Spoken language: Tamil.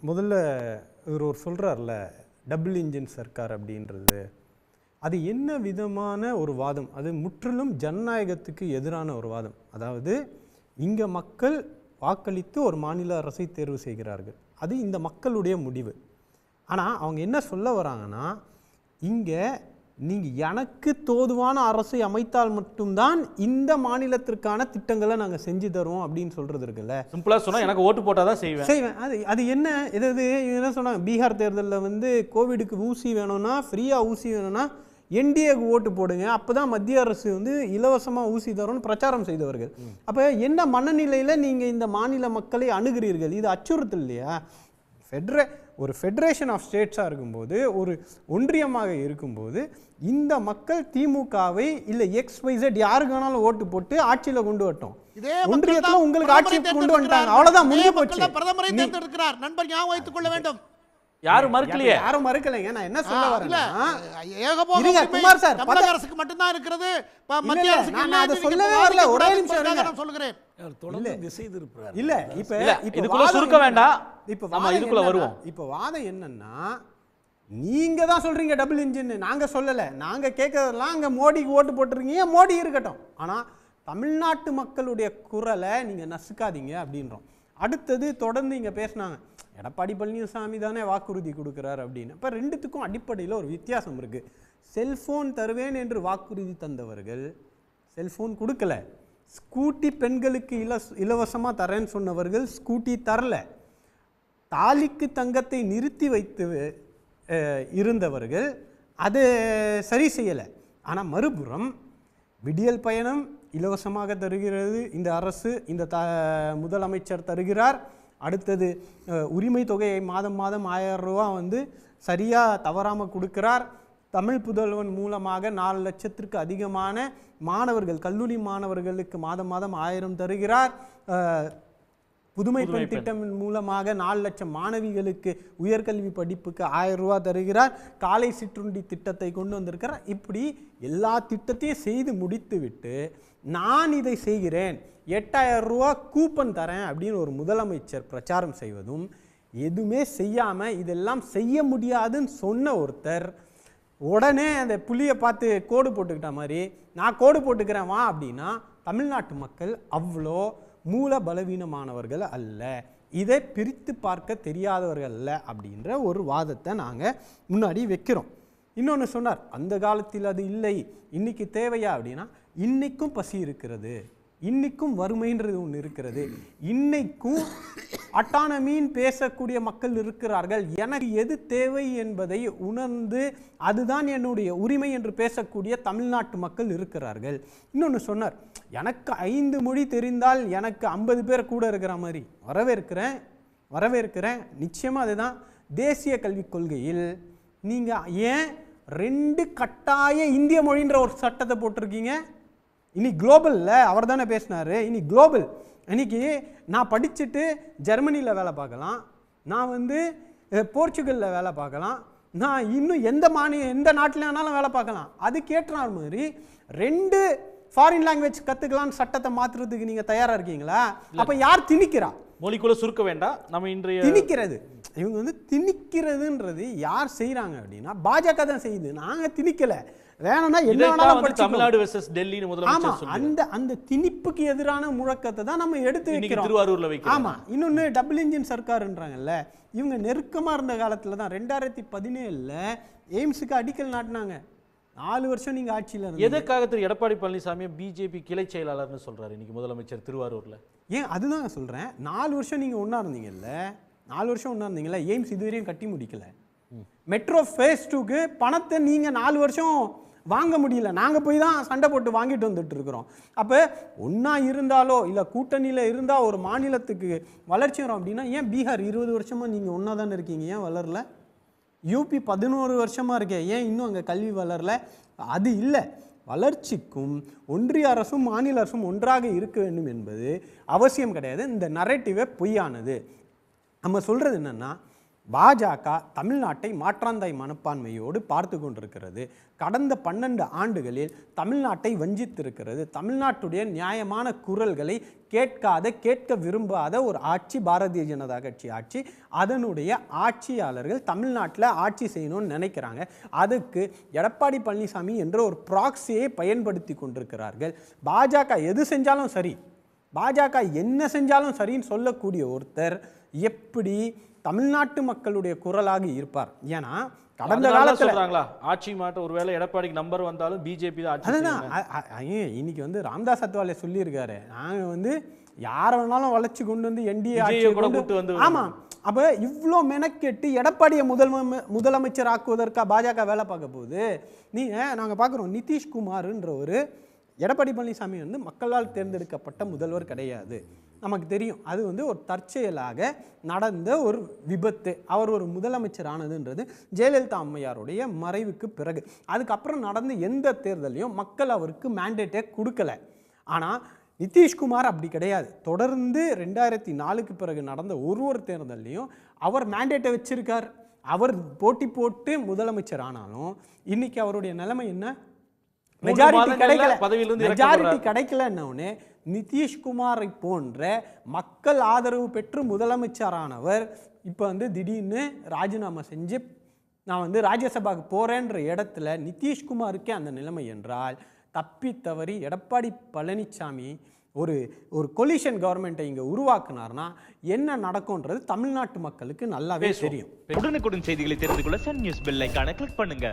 முதல்ல இவர் ஒரு சொல்கிறார்ல டபுள் இன்ஜின் சர்க்கார் அப்படின்றது, அது என்ன விதமான ஒரு வாதம்? அது முற்றிலும் ஜனநாயகத்துக்கு எதிரான ஒரு வாதம். அதாவது இங்கே மக்கள் வாக்களித்து ஒரு மாநில அரசை தேர்வு செய்கிறார்கள், அது இந்த மக்களுடைய முடிவு. ஆனால் அவங்க என்ன சொல்ல வராங்கன்னா, இங்கே நீங்கள் எனக்கு தோதுவான அரசை அமைத்தால் மட்டும்தான் இந்த மாநிலத்திற்கான திட்டங்களை நாங்கள் செஞ்சு தருவோம் அப்படின்னு சொல்கிறது இருக்குல்ல. சிம்பிளாக சொன்னால் எனக்கு ஓட்டு போட்டால் தான் செய்வேன். அது என்ன என்ன சொன்னாங்க, பீகார் தேர்தலில் வந்து கோவிடுக்கு ஊசி வேணும்னா, ஃப்ரீயாக ஊசி வேணும்னா என்டிஏக்கு ஓட்டு போடுங்க, அப்போ தான் மத்திய அரசு வந்து இலவசமாக ஊசி தரும்னு பிரச்சாரம் செய்தவர்கள். அப்போ என்ன மனநிலையில் நீங்கள் இந்த மாநில மக்களை அணுகிறீர்கள்? இது அச்சுறுத்தல் இல்லையா? ஒரு ஃபெடரேஷன் ஆஃப் ஸ்டேட்ஸாக இருக்கும்போது, ஒரு ஒன்றியமாக இருக்கும்போது, இந்த மக்கள் திமுகவை இல்லை XYZ யாருக்கு வேணாலும் ஓட்டு போட்டு ஆட்சியில் கொண்டு வரட்டும். ஒன்றியத்தில் உங்களுக்கு ஆட்சி கொண்டு வந்துட்டாங்க, அவ்வளோதான், முடிய போச்சு. பிரதமரை தேர்ந்தெடுக்கிறார் நண்பர், ஞாபகம் வைத்துக் கொள்ள வேண்டும். யாரும் மறுக்கலையே, யாரும் மறுக்கலைங்க. நான் என்ன சொல்ல வரேன்னா, குமார் சார், தமிழக அரசுக்கு மட்டும் தான் இருக்கிறது, மத்திய அரசுக்கு நான் அதை சொல்லவே வரல. ஒரே நிமிஷம் நான் சொல்கிறேன். இல்ல இப்ப இதுக்குள்ள சுருக்க வேண்டாம், இப்ப நம்ம இதுக்குள்ள வருவோம். இப்ப வாதம் என்னன்னா, நீங்க தான் சொல்றீங்க டபுள் இன்ஜின், நாங்க சொல்லல. நாங்க கேட்கறதெல்லாம் அங்க மோடிக்கு ஓட்டு போட்டுருக்கீங்க, மோடி இருக்கட்டும், ஆனா தமிழ்நாட்டு மக்களுடைய குரலை நீங்க நசுக்காதீங்க அப்படின்றோம். அடுத்தது தொடர்ந்து இங்க பேசினாங்க, எடப்பாடி பழனிசாமி தானே வாக்குறுதி கொடுக்குறாரு அப்படின்னு. இப்போ ரெண்டுத்துக்கும் அடிப்படையில் ஒரு வித்தியாசம் இருக்குது. செல்ஃபோன் தருவேன் என்று வாக்குறுதி தந்தவர்கள் செல்ஃபோன் கொடுக்கல, ஸ்கூட்டி பெண்களுக்கு இலவசமாக தரேன்னு சொன்னவர்கள் ஸ்கூட்டி தரல, தாலிக்கு தங்கத்தை நிறுத்தி வைத்து இருந்தவர்கள் அதை சரி செய்யலை. ஆனால் மறுபுறம் விடியல் பயணம் இலவசமாக தருகிறது இந்த அரசு, இந்த முதலமைச்சர் தருகிறார். அடுத்தது உரிமை தொகையை மாதம் மாதம் 1000 ரூபா வந்து சரியாக தவறாமல் கொடுக்கிறார். தமிழ் புதல்வன் மூலமாக 4 லட்சத்திற்கு அதிகமான மாணவர்கள், கல்லூரி மாணவர்களுக்கு மாதம் மாதம் 1000 தருகிறார். புதுமை பெண் திட்டம் மூலமாக 4 லட்சம் மாணவிகளுக்கு உயர்கல்வி படிப்புக்கு 1000 ரூபா தருகிறார். காலை சிற்றுண்டி திட்டத்தை கொண்டு வந்திருக்கிறார். இப்படி எல்லா திட்டத்தையும் செய்து முடித்து விட்டு, நான் இதை செய்கிறேன், 8000 ரூபா கூப்பன் தரேன் அப்படின்னு ஒரு முதலமைச்சர் பிரச்சாரம் செய்வதும், எதுவுமே செய்யாமல் இதெல்லாம் செய்ய முடியாதுன்னு சொன்ன ஒருத்தர் உடனே அந்த புள்ளியை பார்த்து கோடு போட்டுக்கிட்ட மாதிரி நான் கோடு போட்டுக்கிறேன் வா அப்படின்னா, தமிழ்நாட்டு மக்கள் அவ்வளோ மூல பலவீனமானவர்கள் அல்ல, இதை பிரித்து பார்க்க தெரியாதவர்கள் அல்ல அப்படின்ற ஒரு வாதத்தை நாங்கள் முன்னாடி வைக்கிறோம். இன்னொன்று சொன்னார், அந்த காலத்தில் அது இல்லை, இன்னைக்கு தேவையா அப்படின்னா, இன்னைக்கும் பசி இருக்கிறது, இன்னைக்கும் வறுமைன்றது ஒன்று இருக்கிறது, இன்னைக்கும் அட்டானமின்னு பேசக்கூடிய மக்கள் இருக்கிறார்கள், எனக்கு எது தேவை என்பதை உணர்ந்து அதுதான் என்னுடைய உரிமை என்று பேசக்கூடிய தமிழ்நாட்டு மக்கள் இருக்கிறார்கள். இன்னொன்று சொன்னார், எனக்கு 5 மொழி தெரிந்தால் எனக்கு 50 பேர் கூட இருக்கிற மாதிரி. வரவேற்கிறேன் நிச்சயமாக. அதுதான் தேசிய கல்விக் கொள்கையில் நீங்கள் ஏன் 2 கட்டாய இந்திய மொழின்ற ஒரு சட்டத்தை போட்டிருக்கீங்க? இனி குளோபலில் அவர் தானே பேசினார், இனி குளோபல். இன்னைக்கு நான் படிச்சுட்டு ஜெர்மனியில் வேலை பார்க்கலாம், நான் வந்து போர்ச்சுகலில் வேலை பார்க்கலாம், நான் இன்னும் எந்த நாட்டில் வேணாலும் வேலை பார்க்கலாம். அதுக்கேற்ற மாதிரி 2 ஃபாரின் லாங்குவேஜ் கற்றுக்கலான்னு சட்டத்தை மாற்றுறதுக்கு நீங்கள் தயாராக இருக்கீங்களா? அப்போ யார் திணிக்கிறா? மொழிக்குள்ள சுருக்க வேண்டாம், நம்ம இன்றைய திணிக்கிறது, இவங்க வந்து திணிக்கிறதுன்றது யார் செய்கிறாங்க அப்படின்னா பாஜக தான் செய்யுது. நாங்கள் திணிக்கலை, வேணும்னா என்ன தமிழ்நாடு வெர்சஸ் டெல்லின்னு முதல்ல அந்த திணிப்புக்கு எதிரான முழக்கத்தை தான் நம்ம எடுத்து வைக்கிறோம் திருவாரூர்ல வைக்கிறோம். ஆமா. இன்னொன்று டபுள் இன்ஜின் சர்க்கார்ன்றாங்கல்ல, இவங்க நெருக்கமாக இருந்த காலத்தில் தான் 2017 எய்ம்ஸுக்கு அடிக்கல் நாட்டினாங்க. 4 வருஷம் நீங்க ஆட்சியில் இருந்தீங்க. எதற்காக திரு எடப்பாடி பழனிசாமி பிஜேபி கிளை செயலாளர்னு சொல்றாரு இன்னைக்கு முதலமைச்சர் திருவாரூர்ல? ஏன் அதுதான் சொல்றேன், 4 வருஷம் நீங்க ஒன்னா இருந்தீங்கல்ல, 4 வருஷம் ஒன்னா இருந்தீங்கல்ல, எய்ம்ஸ் இதுவரையும் கட்டி முடிக்கல. மெட்ரோ ஃபேஸ் 2க்கு பணத்தை நீங்க 4 வருஷம் வாங்க முடியல, நாங்க போய் தான் சண்டை போட்டு வாங்கிட்டு வந்துட்டு இருக்கிறோம். அப்போ ஒன்னா இருந்தாலோ இல்லை கூட்டணியில் இருந்தால் ஒரு மாநிலத்துக்கு வளர்ச்சி வரும் அப்படின்னா, ஏன் பீகார் 20 வருஷமா நீங்க ஒன்னா தானே இருக்கீங்க, ஏன் வளரல? யூபி 11 வருஷமாக இருக்கே, ஏன் இன்னும் அங்கே கல்வி வளரல? அது இல்லை, வளர்ச்சிக்கும் ஒன்றிய அரசும் மாநில அரசும் ஒன்றாக இருக்க வேண்டும் என்பது அவசியம் கிடையாது. இந்த நரேட்டிவே பொய்யானது. நம்ம சொல்கிறது என்னென்னா, பாஜக தமிழ்நாட்டை மாற்றாந்தாய் மனப்பான்மையோடு பார்த்து கொண்டிருக்கிறது. கடந்த 12 ஆண்டுகளில் தமிழ்நாட்டை வஞ்சித்திருக்கிறது. தமிழ்நாட்டுடைய நியாயமான குரல்களை கேட்க விரும்பாத ஒரு ஆட்சி பாரதிய ஜனதா கட்சி ஆட்சி. அதனுடைய ஆட்சியாளர்கள் தமிழ்நாட்டில் ஆட்சி செய்யணும்னு நினைக்கிறாங்க. அதுக்கு எடப்பாடி பழனிசாமி என்ற ஒரு ப்ராக்சியை பயன்படுத்தி கொண்டிருக்கிறார்கள். பாஜக எது செஞ்சாலும் சரி, பாஜக என்ன செஞ்சாலும் சரின்னு சொல்லக்கூடிய ஒருத்தர் எப்படி தமிழ்நாட்டு மக்களுடைய குரலாக இருப்பார்? ஏன்னா கடந்த காலத்துல சொல்றாங்களா ஆட்சி மாட்ட ஒருவேளை எடப்பாடிக்கு நம்பர் வந்தாலும் பிஜேபி தான் ஆட்சி செய்யும். இன்னைக்கு வந்து ராம்தாஸ் அத்வாலே சொல்லியிருக்காரு, நாங்க யாரை வேணாலும் வளைச்சு கொண்டு வந்து என்டிஏ ஆட்சியை கொண்டு வந்து. ஆமா, அப்ப இவ்வளோ மெனக்கெட்டு எடப்பாடியை முதலமைச்சர் ஆக்குவதற்காக பாஜக வேலை பார்க்க போகுது. நாங்க பார்க்குறோம், நிதிஷ்குமார்ன்ற ஒரு எடப்பாடி பழனிசாமி மக்களால் தேர்ந்தெடுக்கப்பட்ட முதல்வர் கிடையாது. நமக்கு தெரியும் அது ஒரு தற்செயலாக நடந்த ஒரு விபத்து. அவர் ஒரு முதலமைச்சர் ஆனதுன்றது ஜெயலலிதா அம்மையாருடைய மறைவுக்கு பிறகு. அதுக்கப்புறம் நடந்த எந்த தேர்தலையும் மக்கள் அவருக்கு மேண்டேட்டே கொடுக்கல. ஆனால் நிதிஷ்குமார் அப்படி கிடையாது. தொடர்ந்து 2004க்கு பிறகு நடந்த ஒரு தேர்தலையும் அவர் மேண்டேட்டை வச்சிருக்கார். அவர் போட்டி போட்டு முதலமைச்சர் ஆனாலும் இன்னைக்கு அவருடைய நிலைமை என்ன? மெஜாரிட்டி கிடைக்கலன்னே நிதிஷ்குமாரை போன்ற மக்கள் ஆதரவு பெற்று முதலமைச்சரானவர் இப்போ திடீர்னு ராஜினாமா செஞ்சு நான் ராஜ்யசபாவுக்கு போறேன்ற இடத்துல நிதிஷ்குமாருக்கே அந்த நிலைமை என்றால், தப்பி தவறி எடப்பாடி பழனிசாமி ஒரு கொலிஷன் கவர்மெண்ட்டை இங்கே உருவாக்குனார்னா என்ன நடக்கும்ன்றது தமிழ்நாட்டு மக்களுக்கு நல்லாவே தெரியும். உடனுக்குடன் செய்திகளை தெரிந்து கொள்ள சன் நியூஸ் பெல் ஐகானை கிளிக் பண்ணுங்க.